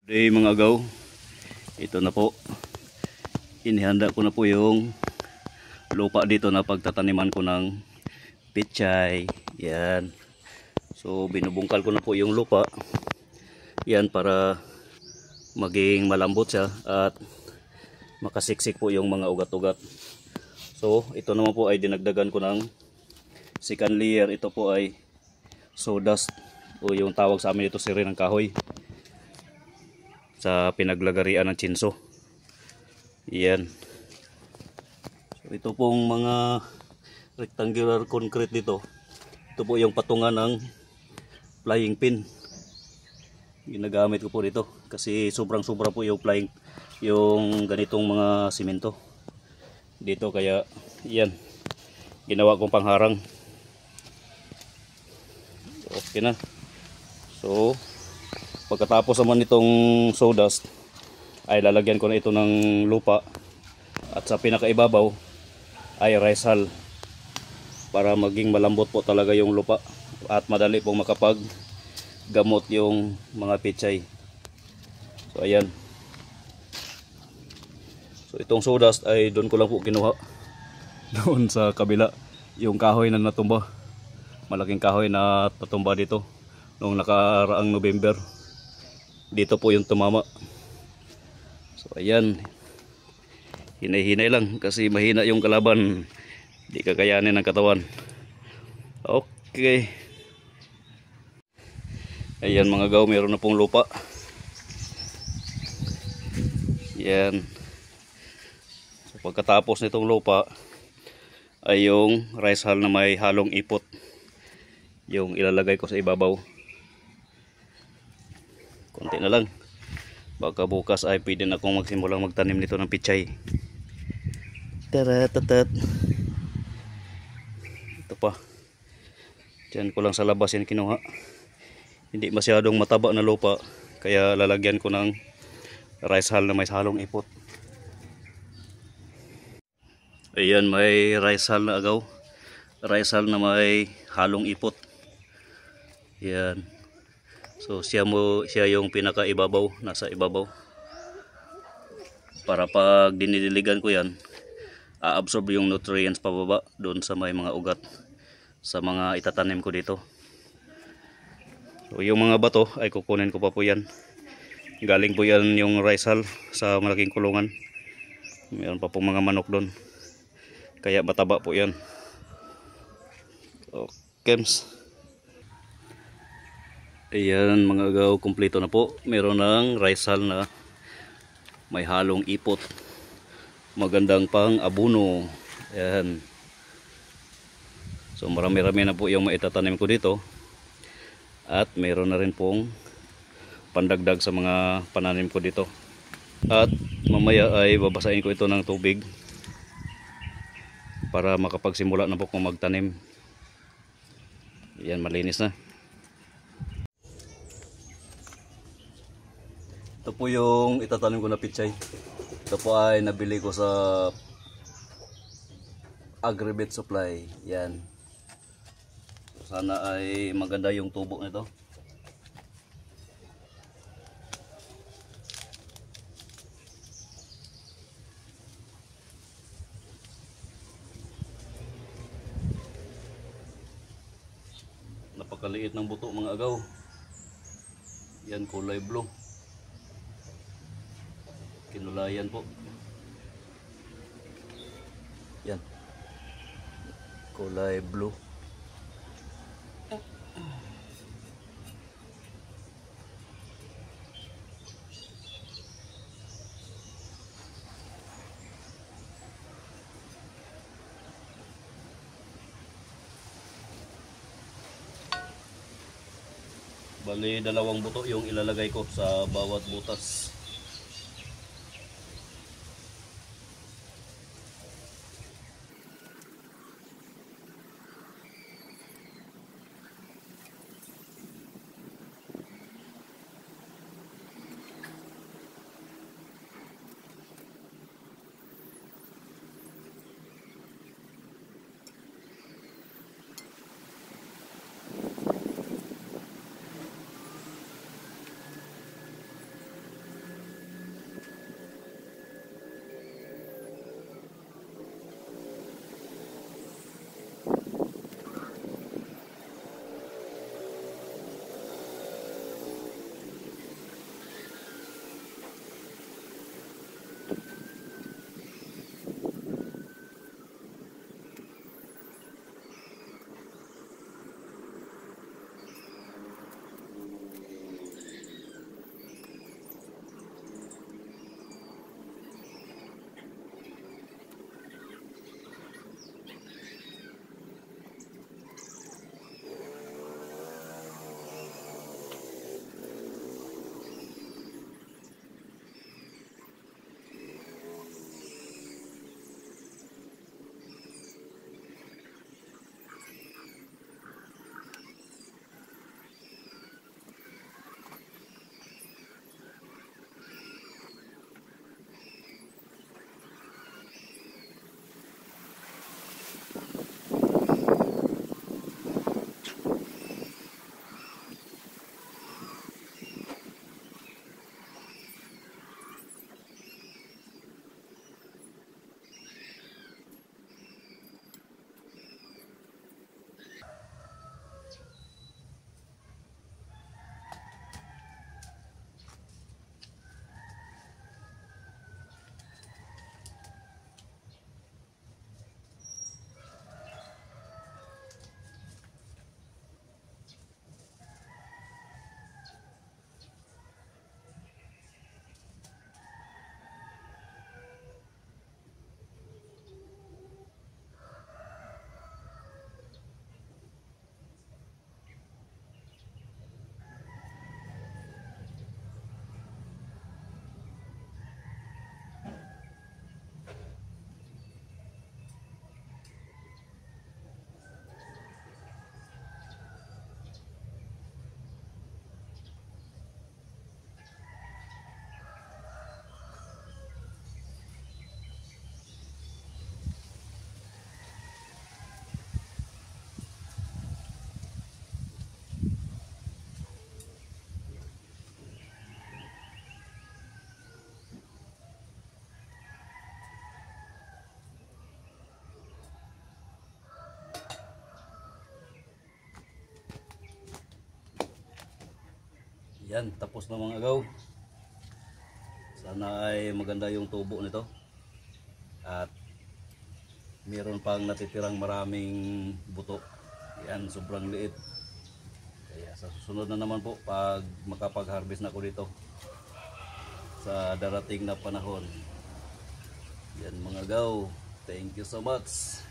Today mga agaw, ito na po, inihanda ko na po yung lupa dito na pagtataniman ko ng pechay. Yan. So binubungkal ko na po yung lupa. Yan para maging malambot siya at makasiksik po yung mga ugat-ugat. So ito naman po ay dinagdagan ko ng second layer. Ito po ay sawdust o yung tawag sa amin ito siri ng kahoy sa pinaglagarian ng chinso. Yan. So ito pong mga rectangular concrete dito. Ito po yung patungan ng flying pin. Ginagamit ko po dito kasi sobrang-sobra po yung ganitong mga simento dito, kaya yan ginawa kong pangharang. Okay na. So pagkatapos naman itong sawdust ay lalagyan ko na ito ng lupa at sa pinakaibabaw ay rice hull para maging malambot po talaga yung lupa at madali pong makapaggamot yung mga pechay. So ayan. So itong sawdust ay doon ko lang po kinuha doon sa kabila, yung kahoy na natumba, malaking kahoy na natumba dito noong nakaraang November. Dito po yung tumama. So ayan, hinay-hinay lang kasi mahina yung kalaban, di kakayanin ng katawan. Okay, ayan mga gaw, meron na pong lupa. Yan. So pagkatapos nitong lupa ay yung rice hull na may halong ipot yung ilalagay ko sa ibabaw. Konti na lang, baka bukas ay pwede na akong magsimulang magtanim nito ng pechay. Taratatat. Ito pa, dyan ko lang sa labas yan kinuha. Hindi masyadong mataba na lupa, kaya lalagyan ko ng rice hull na may halong ipot. Ayan, may rice hull na agaw, rice hull na may halong ipot. Yan. So siya yung pinakaibabaw, nasa ibabaw. Para pag dinidiligan ko yan, aabsorb yung nutrients pababa doon sa may mga ugat sa mga itatanim ko dito. So yung mga bato ay kukunin ko pa po yan. Galing po yan yung rice hull sa malaking kulungan. Mayroon pa pong mga manok doon, kaya mataba po yan. Okay. Ayan mga agaw, kumpleto na po. Meron ng rice hull na may halong ipot. Magandang pang abono. Ayan. So marami-rami na po yung maitatanim ko dito. At meron na rin pong pandagdag sa mga pananim ko dito. At mamaya ay babasahin ko ito ng tubig para makapagsimula na po kung magtanim. Ayan, malinis na. Ito po yung itatanim ko na pechay. Ito po ay nabili ko sa Agribit Supply. Yan. Sana ay maganda yung tubo nito. Napakaliit ng buto mga agaw. Yan, kulay blue. Kinulayan po. Yan. Kulay blue. Bali, dalawang buto yung ilalagay ko sa bawat butas. Yan, tapos na mga agaw. Sana ay maganda yung tubo nito. At meron pang natitirang maraming buto. Yan, sobrang liit. Kaya sa susunod na naman po, pag makapag-harvest na ako dito sa darating na panahon. Yan mga agaw. Thank you so much.